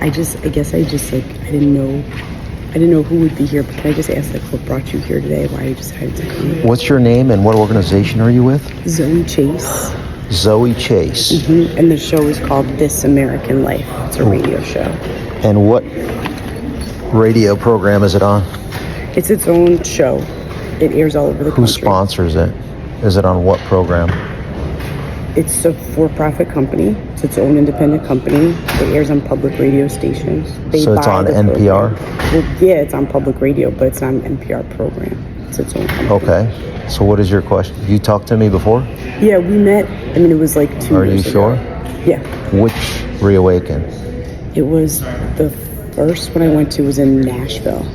I didn't know who would be here, but can I just ask, like, what brought you here today? Why you decided to come? What's your name and what organization are you with? Zoe Chase. Zoe Chase. Mm-hmm. And the show is called This American Life. It's a radio show. And what radio program is it on? It's its own show. It airs all over the country. Who sponsors it? Is it on what program? It's a for-profit company. It's its own independent company. It airs on public radio stations. So it's on NPR? Well, yeah, it's on public radio, but it's not an NPR program. It's its own company. Okay. So what is your question? You talked to me before? Yeah, we met. I mean, it was like 2 Are years you sure? ago. Yeah. Which Reawaken? It was the first one I went to was in Nashville.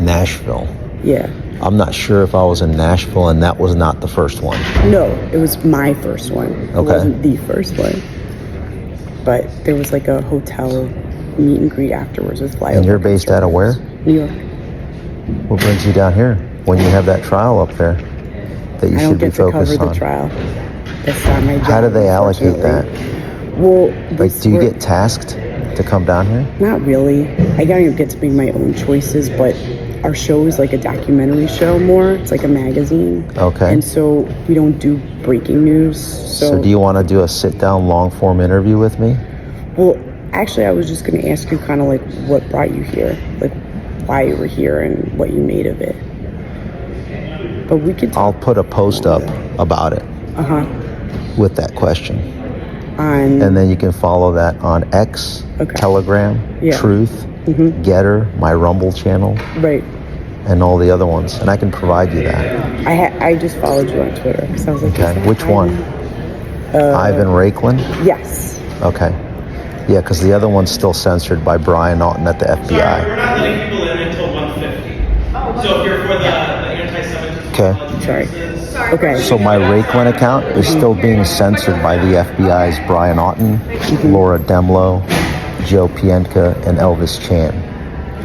Nashville? Yeah. I'm not sure if I was in Nashville and that was not the first one. No, it was my first one. It wasn't the first one. But there was like a hotel meet and greet afterwards with flyover. And you're based out of where? New York. What brings you down here when you have that trial up there that you should be focused on? I don't get to cover the trial. That's not my job. How do they allocate that? Well, like, do you get tasked to come down here? Not really. I don't get to make my own choices, but our show is like a documentary show more. It's like a magazine. Okay. And so we don't do breaking news. So do you want to do a sit-down long-form interview with me? Well, actually, I was just going to ask you kind of like what brought you here, like why you were here and what you made of it. But we could I'll put a post up about it with that question. And then you can follow that on X, Telegram, Truth, Getter, my Rumble channel, right, and all the other ones. And I can provide you that. I just followed you on Twitter because I was like, okay, which one? Ivan Raiklin? Yes. Okay. Yeah, because the other one's still censored by Brian Naughton at the FBI. Sorry, we're not letting people in until 1:50. So if you're for the anti-Semitism... Okay. Sorry. Okay. So my Raiklin account is still being censored by the FBI's Brian Naughton, Laura Demlow, Joe Pientka, and Elvis Chan.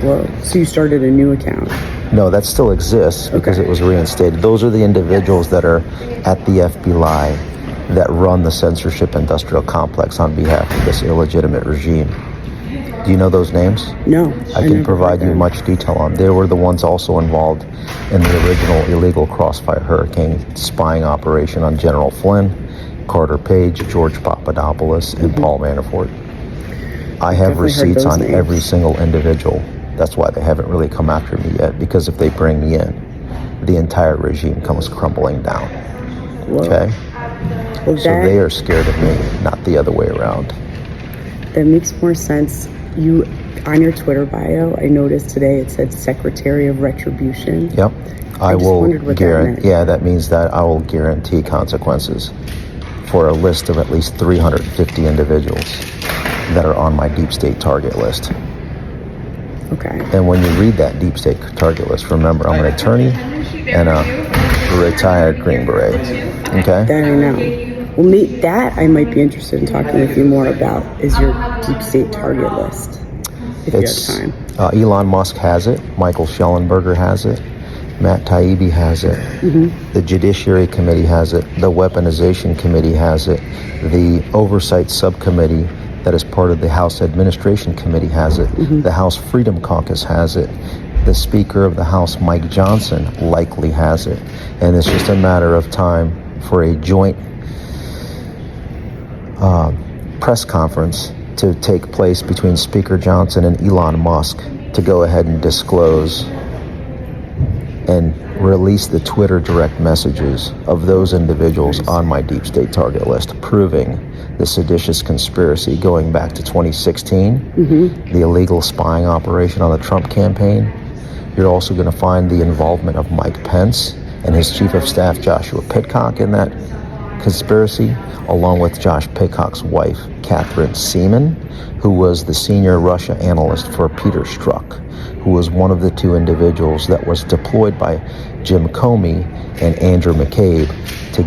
Whoa. So you started a new account? No, that still exists because it was reinstated. Those are the individuals that are at the FBI that run the censorship industrial complex on behalf of this illegitimate regime. Do you know those names? No. I can provide you much detail on. They were the ones also involved in the original illegal Crossfire Hurricane spying operation on General Flynn, Carter Page, George Papadopoulos, and Paul Manafort. I have receipts on every single individual. That's why they haven't really come after me yet, because if they bring me in, the entire regime comes crumbling down. Whoa. Okay? Well, so they are scared of me, not the other way around. That makes more sense. You, on your Twitter bio, I noticed today it said Secretary of Retribution. Yep. I will guarantee. That that means that I will guarantee consequences for a list of at least 350 individuals that are on my deep state target list. Okay. And when you read that deep state target list, remember, I'm an attorney and a retired Green Beret. Okay? That I know. Well, that I might be interested in talking with you more about is your deep state target list, if you have time. Elon Musk has it. Michael Schellenberger has it. Matt Taibbi has it. The Judiciary Committee has it. The Weaponization Committee has it. The Oversight Subcommittee that is part of the House Administration Committee has it. The House Freedom Caucus has it. The Speaker of the House, Mike Johnson, likely has it. And it's just a matter of time for a joint press conference to take place between Speaker Johnson and Elon Musk to go ahead and disclose and release the Twitter direct messages of those individuals on my deep state target list, proving the seditious conspiracy going back to 2016, the illegal spying operation on the Trump campaign. You're also going to find the involvement of Mike Pence and his chief of staff, Joshua Pitcock, in that conspiracy, along with Josh Pitcock's wife, Catherine Seaman, who was the senior Russia analyst for Peter Strzok, who was one of the two individuals that was deployed by Jim Comey and Andrew McCabe to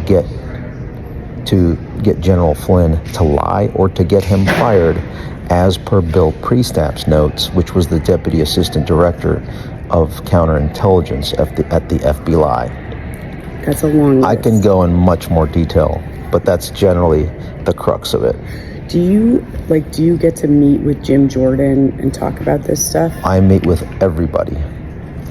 get General Flynn to lie or to get him fired, as per Bill Priestap's notes, which was the Deputy Assistant Director of Counterintelligence at the FBI. That's a long list. I can go in much more detail, but that's generally the crux of it. Do you get to meet with Jim Jordan and talk about this stuff? I meet with everybody.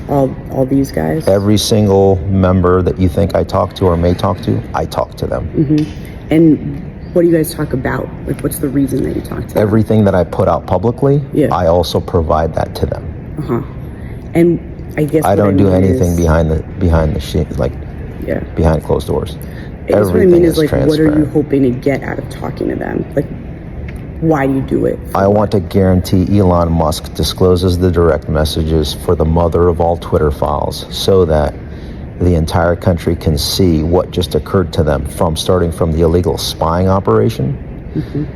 All these guys? Every single member that you think I talk to or may talk to, I talk to them. Mm-hmm. And what do you guys talk about? Like, what's the reason that you talk to them? Everything that I put out publicly, yeah. I also provide that to them. And I guess I don't do anything behind the sheet, like behind closed doors. Everything is like, what are you hoping to get out of talking to them? Like, why do you do it? I want to guarantee Elon Musk discloses the direct messages for the mother of all Twitter files so that the entire country can see what just occurred to them starting from the illegal spying operation,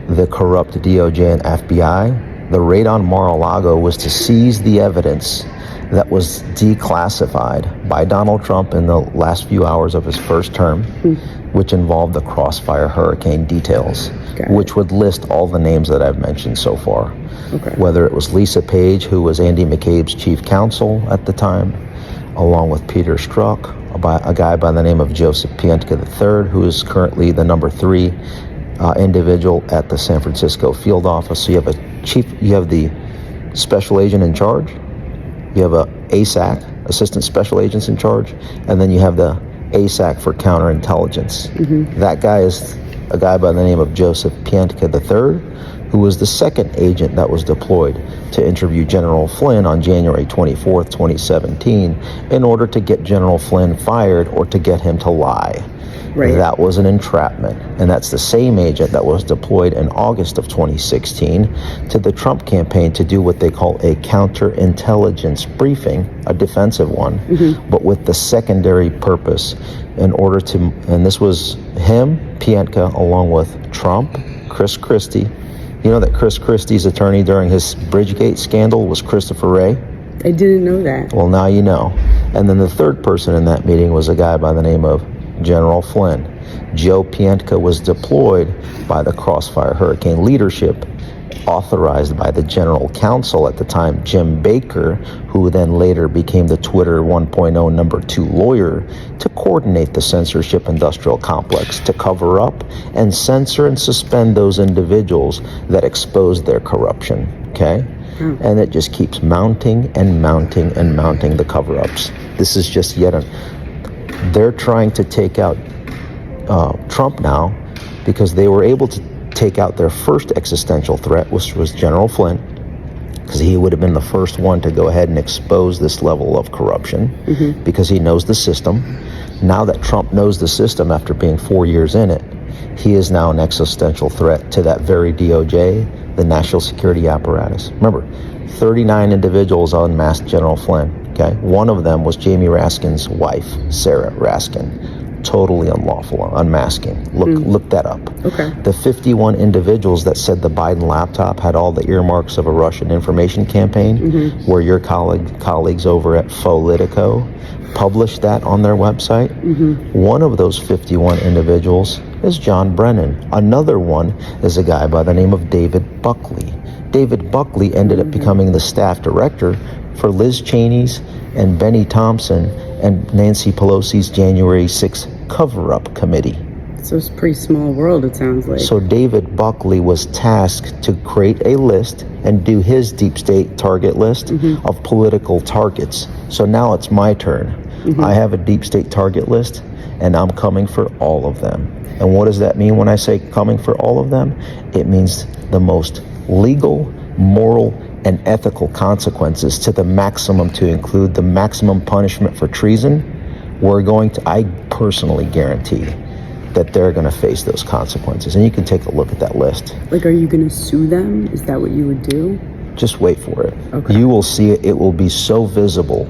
the corrupt DOJ and FBI. The raid on Mar-a-Lago was to seize the evidence that was declassified by Donald Trump in the last few hours of his first term, which involved the Crossfire hurricane details, which would list all the names that I've mentioned so far. Whether it was Lisa Page, who was Andy McCabe's chief counsel at the time, along with Peter Strzok, a guy by the name of Joseph Pientka III, who is currently the number 3 individual at the San Francisco field office. So you have the special agent in charge, you have a ASAC, assistant special agents in charge, and then you have the ASAC for counterintelligence. That guy is a guy by the name of Joseph Pientka III, who was the second agent that was deployed to interview General Flynn on January 24th, 2017, in order to get General Flynn fired or to get him to lie. That was an entrapment, and that's the same agent that was deployed in August of 2016 to the Trump campaign to do what they call a counterintelligence briefing, a defensive one, but with the secondary purpose in order to, and this was him, Pientka, along with Trump, Chris Christie. You know that Chris Christie's attorney during his Bridgegate scandal was Christopher Wray? I didn't know that. Well, now you know. And then the third person in that meeting was a guy by the name of General Flynn. Joe Pientka was deployed by the Crossfire Hurricane leadership, authorized by the general counsel at the time, Jim Baker, who then later became the Twitter 1.0 number 2 lawyer, to coordinate the censorship industrial complex, to cover up and censor and suspend those individuals that exposed their corruption. And it just keeps mounting and mounting and mounting the cover-ups. This is just they're trying to take out Trump now because they were able to take out their first existential threat, which was General Flynn, because he would have been the first one to go ahead and expose this level of corruption because he knows the system. Now that Trump knows the system after being 4 years in it, he is now an existential threat to that very DOJ, the national security apparatus. Remember, 39 individuals unmasked General Flynn. One of them was Jamie Raskin's wife, Sarah Raskin. Totally unlawful unmasking. Look that up. The 51 individuals that said the Biden laptop had all the earmarks of a Russian information campaign, where your colleagues over at Politico published that on their website. One of those 51 individuals is John Brennan. Another one is a guy by the name of David Buckley. David Buckley ended up becoming the staff director for Liz Cheney's and Benny Thompson and Nancy Pelosi's January 6th cover-up committee. So it's a pretty small world, it sounds like. So David Buckley was tasked to create a list and do his deep state target list of political targets. So now it's my turn. I have a deep state target list, and I'm coming for all of them. And what does that mean when I say coming for all of them? It means the most legal, moral, and ethical consequences to the maximum, to include the maximum punishment for treason. I personally guarantee that they're going to face those consequences. And you can take a look at that list. Like, are you going to sue them? Is that what you would do? Just wait for it. You will see it. It will be so visible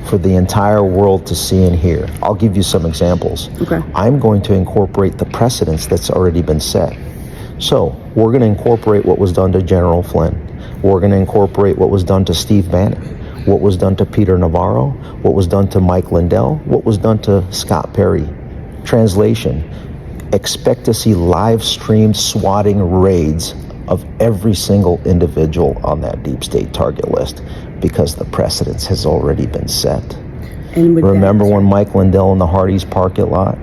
for the entire world to see and hear. I'll give you some examples. I'm going to incorporate the precedents that's already been set. So we're going to incorporate what was done to General Flynn. We're going to incorporate what was done to Steve Bannon, what was done to Peter Navarro, what was done to Mike Lindell, what was done to Scott Perry. Translation: expect to see live streamed swatting raids of every single individual on that deep state target list, because the precedence has already been set. And remember when Mike Lindell in the Hardee's parking lot,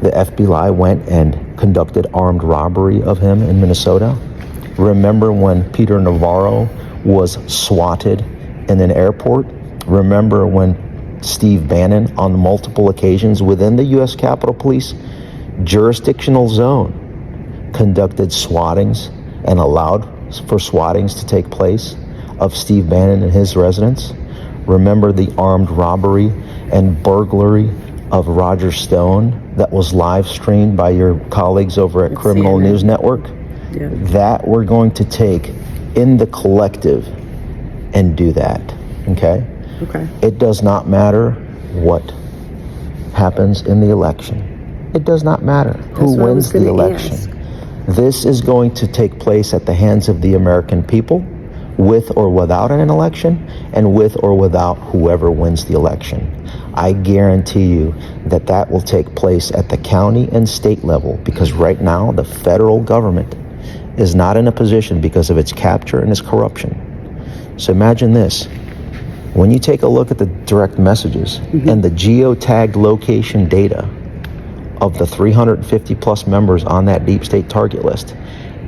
the FBI went and conducted armed robbery of him in Minnesota? Remember when Peter Navarro was swatted in an airport? Remember when Steve Bannon, on multiple occasions within the U.S. Capitol Police jurisdictional zone, conducted swattings and allowed for swattings to take place of Steve Bannon and his residence? Remember the armed robbery and burglary of Roger Stone that was live streamed by your colleagues over at Criminal CNN. News Network? Yeah. That we're going to take in the collective and do that, okay? Okay. It does not matter what happens in the election. It does not matter who what I was wins the gonna election. ask. This is going to take place at the hands of the American people, with or without an election, and with or without whoever wins the election. I guarantee you that that will take place at the county and state level, because right now the federal government is not in a position because of its capture and its corruption. So imagine this. When you take a look at the direct messages and the geotagged location data of the 350 plus members on that deep state target list,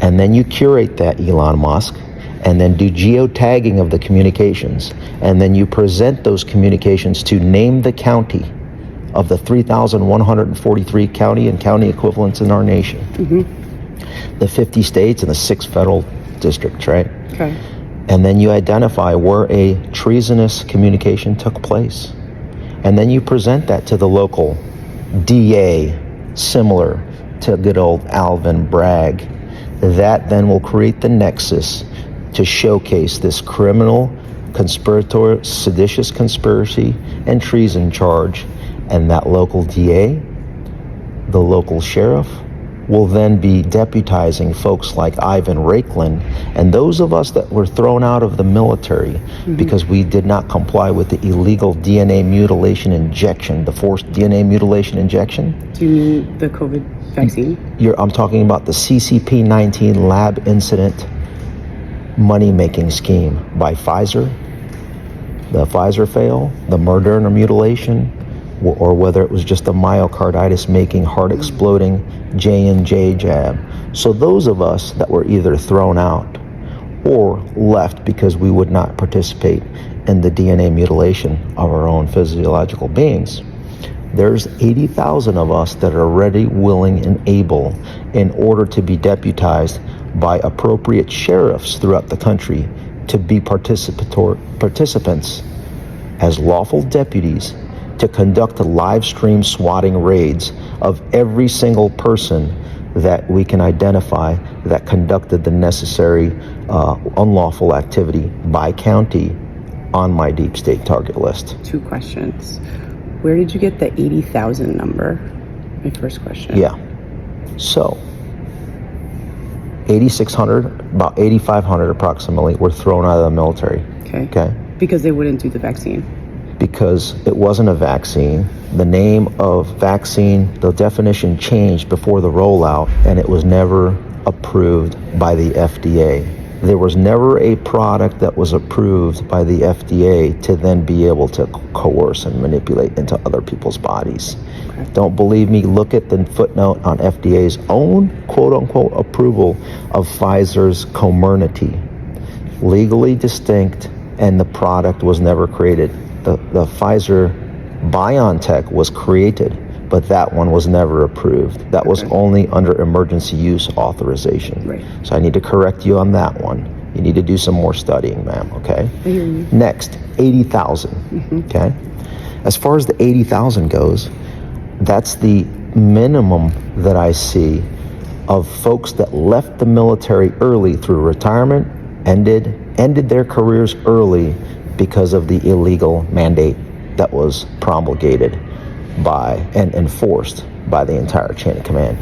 and then you curate that, Elon Musk, and then do geotagging of the communications, and then you present those communications to name the county of the 3,143 county and county equivalents in our nation, the 50 states and the 6 federal districts, right? Okay. And then you identify where a treasonous communication took place. And then you present that to the local DA, similar to good old Alvin Bragg. That then will create the nexus to showcase this criminal, conspiratorial, seditious conspiracy and treason charge. And that local DA, the local sheriff, will then be deputizing folks like Ivan Raiklin and those of us that were thrown out of the military because we did not comply with the illegal DNA mutilation injection, the forced DNA mutilation injection. Do you mean the COVID vaccine? I'm talking about the CCP-19 lab incident money-making scheme by Pfizer, the Pfizer fail, the Moderna mutilation, or whether it was just a myocarditis-making, heart-exploding J&J jab. So those of us that were either thrown out or left because we would not participate in the DNA mutilation of our own physiological beings, there's 80,000 of us that are ready, willing, and able in order to be deputized by appropriate sheriffs throughout the country to be participants as lawful deputies to conduct live stream swatting raids of every single person that we can identify that conducted the necessary unlawful activity by county on my deep state target list. 2 questions. Where did you get the 80,000 number? My first question. Yeah. So 8,600, about 8,500 approximately, were thrown out of the military. Okay. Because they wouldn't do the vaccine. Because it wasn't a vaccine. The name of vaccine, the definition changed before the rollout, and it was never approved by the FDA. There was never a product that was approved by the FDA to then be able to coerce and manipulate into other people's bodies. Okay. Don't believe me? Look at the footnote on FDA's own quote-unquote approval of Pfizer's Comirnaty. Legally distinct, and the product was never created. The Pfizer BioNTech was created, but that one was never approved. That was only under emergency use authorization. Right. So I need to correct you on that one. You need to do some more studying, ma'am, okay? I hear you. Next, 80,000, okay? As far as the 80,000 goes, that's the minimum that I see of folks that left the military early through retirement, ended their careers early because of the illegal mandate that was promulgated by and enforced by the entire chain of command.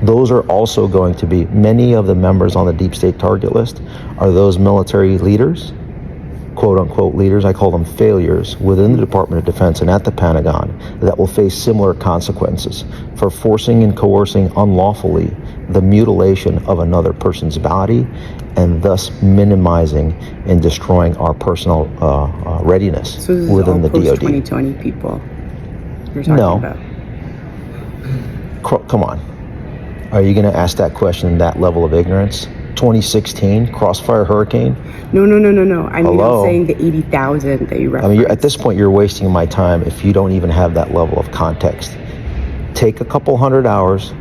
Those are also going to be, many of the members on the deep state target list are those military leaders, quote unquote leaders, I call them failures, within the Department of Defense and at the Pentagon that will face similar consequences for forcing and coercing unlawfully the mutilation of another person's body, and thus minimizing and destroying our personal readiness so this within is the all DoD. post-2020 people you're talking about? Come on. Are you going to ask that question in that level of ignorance? 2016 Crossfire Hurricane? No. I mean, Hello? I'm saying the 80,000 that you I referenced. mean, at this point, you're wasting my time if you don't even have that level of context. Take a couple hundred hours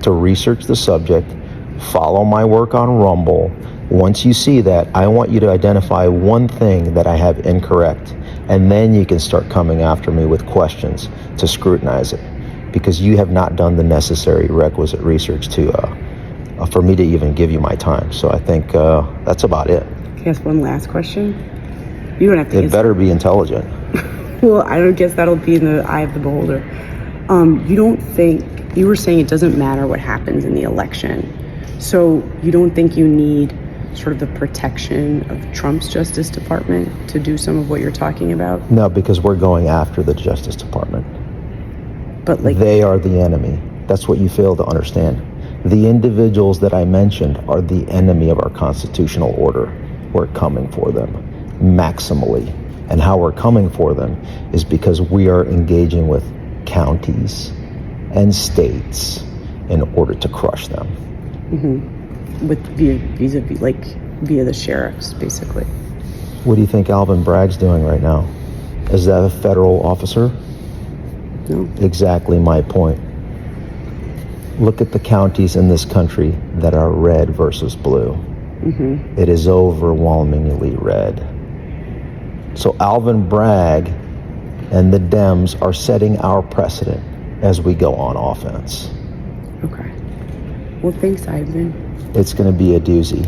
to research the subject, follow my work on Rumble. Once you see that, I want you to identify one thing that I have incorrect, and then you can start coming after me with questions to scrutinize it, because you have not done the necessary requisite research to for me to even give you my time. So I think that's about it. Can I ask one last question? You don't have to It answer. better be intelligent. Well, I don't guess that'll be in the eye of the beholder. You don't think, you were saying it doesn't matter what happens in the election. So you don't think you need sort of the protection of Trump's Justice Department to do some of what you're talking about? No, because we're going after the Justice Department. But like, They are the enemy. That's what you fail to understand. The individuals that I mentioned are the enemy of our constitutional order. We're coming for them maximally. And how we're coming for them is because we are engaging with counties and states in order to crush them. with vis-a-vis, like via the sheriffs, basically. What do you think Alvin Bragg's doing right now? Is that a federal officer? No. Exactly my point. Look at the counties in this country that are red versus blue. It is overwhelmingly red. So Alvin Bragg and the Dems are setting our precedent as we go on offense. Okay. Well, thanks, Ivan. It's going to be a doozy.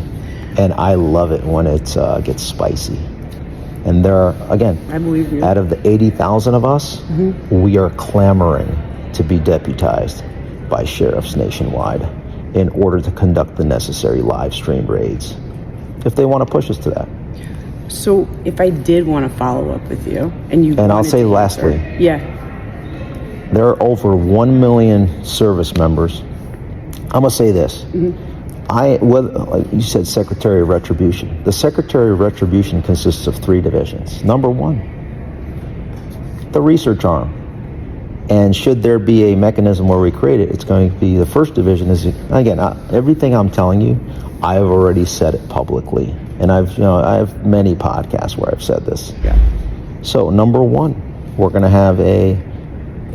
And I love it when it gets spicy. And there are, again, I believe you. out of the 80,000 of us, we are clamoring to be deputized by sheriffs nationwide in order to conduct the necessary live stream raids, if they want to push us to that. So if I did want to follow up with you, and you And I'll wanted say to lastly, answer- yeah, there are over 1 million service members. I'm going to say this. Like you said, Secretary of Retribution. The Secretary of Retribution consists of 3 divisions. Number 1, the research arm. And should there be a mechanism where we create it, it's going to be the first division. Is, again, everything I'm telling you, I've already said it publicly. And I have many podcasts where I've said this. yeah. So number 1, we're going to have a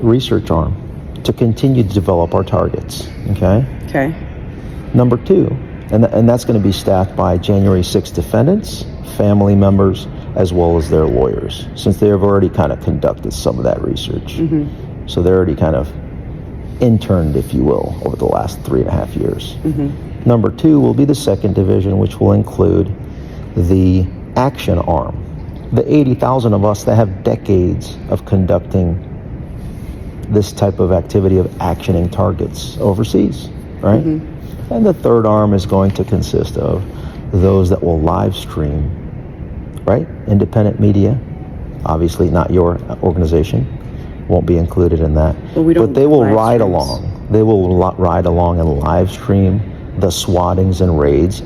research arm to continue to develop our targets. Okay. Number 2, and that's going to be staffed by January 6th defendants, family members, as well as their lawyers, since they have already kind of conducted some of that research. So they're already kind of interned, if you will, over the last 3.5 years. Number 2 will be the 2nd division, which will include the action arm. The 80,000 of us that have decades of conducting this type of activity of actioning targets overseas, right? And the 3rd arm is going to consist of those that will live stream, right? Independent media, obviously not your organization, won't be included in that. But they will live ride streams. along. They will ride along and live stream the swattings and raids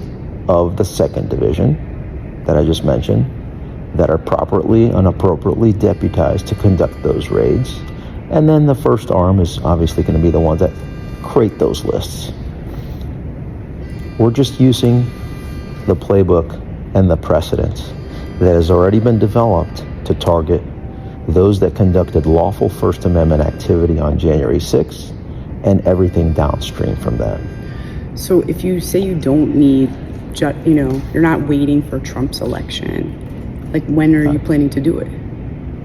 of the 2nd division that I just mentioned, that are properly and appropriately deputized to conduct those raids. And then the 1st arm is obviously going to be the ones that create those lists. We're just using the playbook and the precedent that has already been developed to target those that conducted lawful First Amendment activity on January 6th and everything downstream from that. So if you say you don't need, you're not waiting for Trump's election, like when are you planning to do it?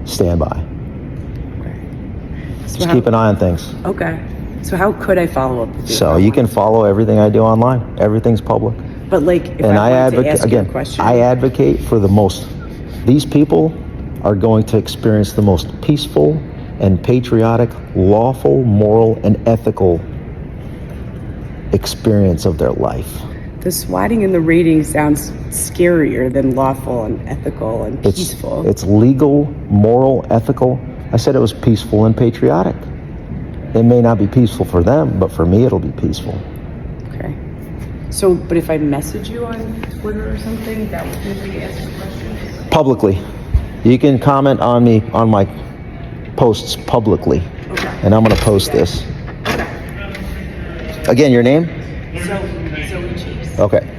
Stand by. So Just keep an eye on things. Okay. So how could I follow up with you? So you can follow everything I do online. Everything's public. But like, if And I wanted to advocate, ask you a again, question. I advocate for the most. These people are going to experience the most peaceful and patriotic, lawful, moral, and ethical experience of their life. The swatting and the raiding sounds scarier than lawful and ethical and peaceful. It's legal, moral, ethical. I said it was peaceful and patriotic. It may not be peaceful for them, but for me, it'll be peaceful. Okay. So, but if I message you on Twitter or something, that would be to answer questions? Publicly. You can comment on me, on my posts publicly. Okay. And I'm going to post this. Okay. Again, your name? Zoe Chase. Okay.